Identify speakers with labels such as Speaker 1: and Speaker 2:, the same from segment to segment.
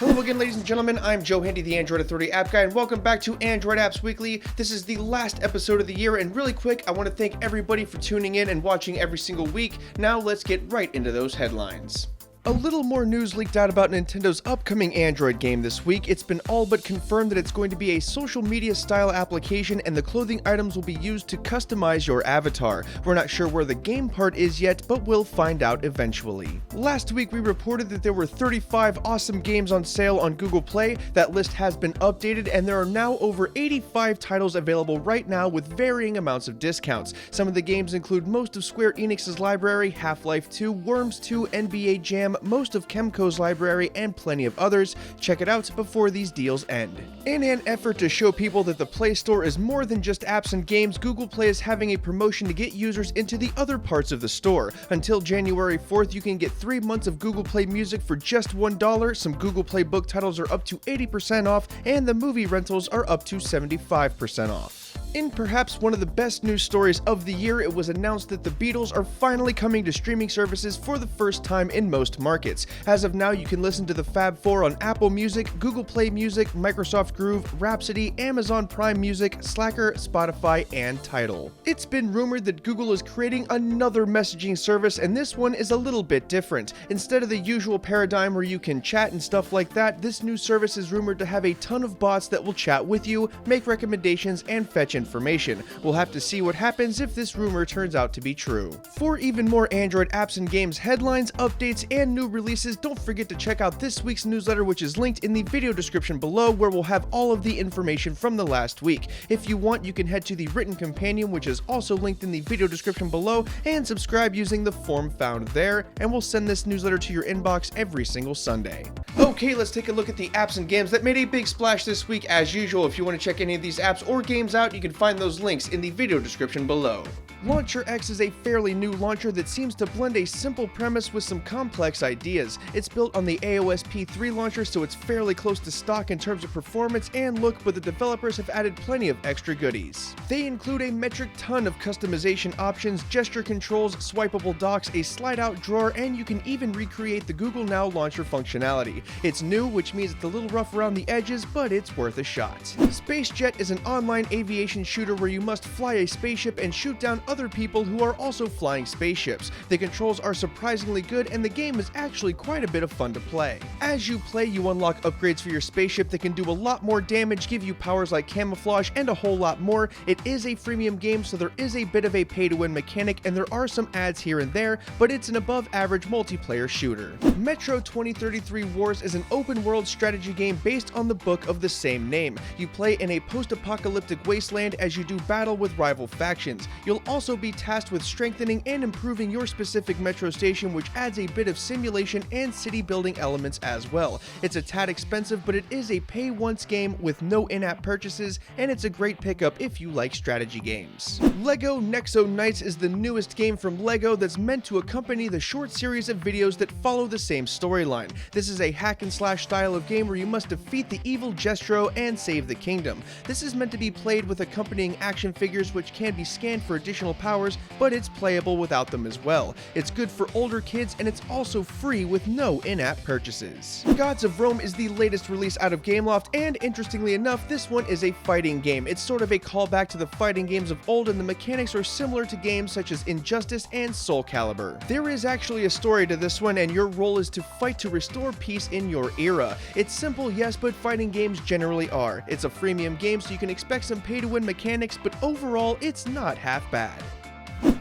Speaker 1: Hello again, ladies and gentlemen, I'm Joe Handy, the Android Authority App Guy, and welcome back to Android Apps Weekly. This is the last episode of the year, and really quick, I want to thank everybody for tuning in and watching every single week. Now let's get right into those headlines. A little more news leaked out about Nintendo's upcoming Android game this week. It's been all but confirmed that it's going to be a social media style application and the clothing items will be used to customize your avatar. We're not sure where the game part is yet, but we'll find out eventually. Last week we reported that there were 35 awesome games on sale on Google Play. That list has been updated and there are now over 85 titles available right now with varying amounts of discounts. Some of the games include most of Square Enix's library, Half-Life 2, Worms 2, NBA Jam, most of Kemco's library, and plenty of others. Check it out before these deals end. In an effort to show people that the Play Store is more than just apps and games, Google Play is having a promotion to get users into the other parts of the store. Until January 4th, you can get 3 months of Google Play Music for just $1, some Google Play book titles are up to 80% off, and the movie rentals are up to 75% off. In perhaps one of the best news stories of the year, it was announced that the Beatles are finally coming to streaming services for the first time in most markets. As of now, you can listen to the Fab Four on Apple Music, Google Play Music, Microsoft Groove, Rhapsody, Amazon Prime Music, Slacker, Spotify, and Tidal. It's been rumored that Google is creating another messaging service, and this one is a little bit different. Instead of the usual paradigm where you can chat and stuff like that, this new service is rumored to have a ton of bots that will chat with you, make recommendations, and fetch information. We'll have to see what happens if this rumor turns out to be true. For even more Android apps and games headlines, updates, and new releases, don't forget to check out this week's newsletter, which is linked in the video description below, where we'll have all of the information from the last week. If you want, you can head to the written companion, which is also linked in the video description below, and subscribe using the form found there, and we'll send this newsletter to your inbox every single Sunday. Okay, let's take a look at the apps and games that made a big splash this week. As usual, if you want to check any of these apps or games out, you can find those links in the video description below. Launcher X is a fairly new launcher that seems to blend a simple premise with some complex ideas. It's built on the AOS P3 launcher, so it's fairly close to stock in terms of performance and look, but the developers have added plenty of extra goodies. They include a metric ton of customization options, gesture controls, swipeable docks, a slide-out drawer, and you can even recreate the Google Now launcher functionality. It's new, which means it's a little rough around the edges, but it's worth a shot. Space Jet is an online aviation shooter where you must fly a spaceship and shoot down other people who are also flying spaceships. The controls are surprisingly good and the game is actually quite a bit of fun to play. As you play, you unlock upgrades for your spaceship that can do a lot more damage, give you powers like camouflage, and a whole lot more. It is a freemium game, so there is a bit of a pay-to-win mechanic and there are some ads here and there, but it's an above-average multiplayer shooter. Metro 2033 Wars is an open-world strategy game based on the book of the same name. You play in a post-apocalyptic wasteland as you do battle with rival factions. You'll also be tasked with strengthening and improving your specific metro station, which adds a bit of simulation and city building elements as well. It's a tad expensive, but it is a pay-once game with no in-app purchases, and it's a great pickup if you like strategy games. LEGO Nexo Knights is the newest game from LEGO that's meant to accompany the short series of videos that follow the same storyline. This is a hack-and-slash style of game where you must defeat the evil Jestro and save the kingdom. This is meant to be played with accompanying action figures, which can be scanned for additional powers, but it's playable without them as well. It's good for older kids, and it's also free with no in-app purchases. Gods of Rome is the latest release out of Gameloft, and interestingly enough, this one is a fighting game. It's sort of a callback to the fighting games of old, and the mechanics are similar to games such as Injustice and Soul Calibur. There is actually a story to this one, and your role is to fight to restore peace in your era. It's simple, yes, but fighting games generally are. It's a freemium game, so you can expect some pay-to-win mechanics, but overall, it's not half bad.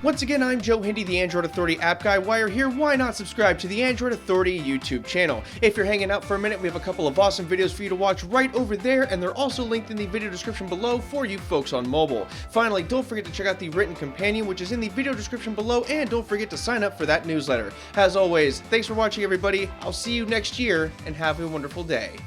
Speaker 1: Once again, I'm Joe Handy, the Android Authority App Guy. While you're here, why not subscribe to the Android Authority YouTube channel? If you're hanging out for a minute, we have a couple of awesome videos for you to watch right over there, and they're also linked in the video description below for you folks on mobile. Finally, don't forget to check out the written companion, which is in the video description below, and don't forget to sign up for that newsletter. As always, thanks for watching, everybody. I'll see you next year, and have a wonderful day.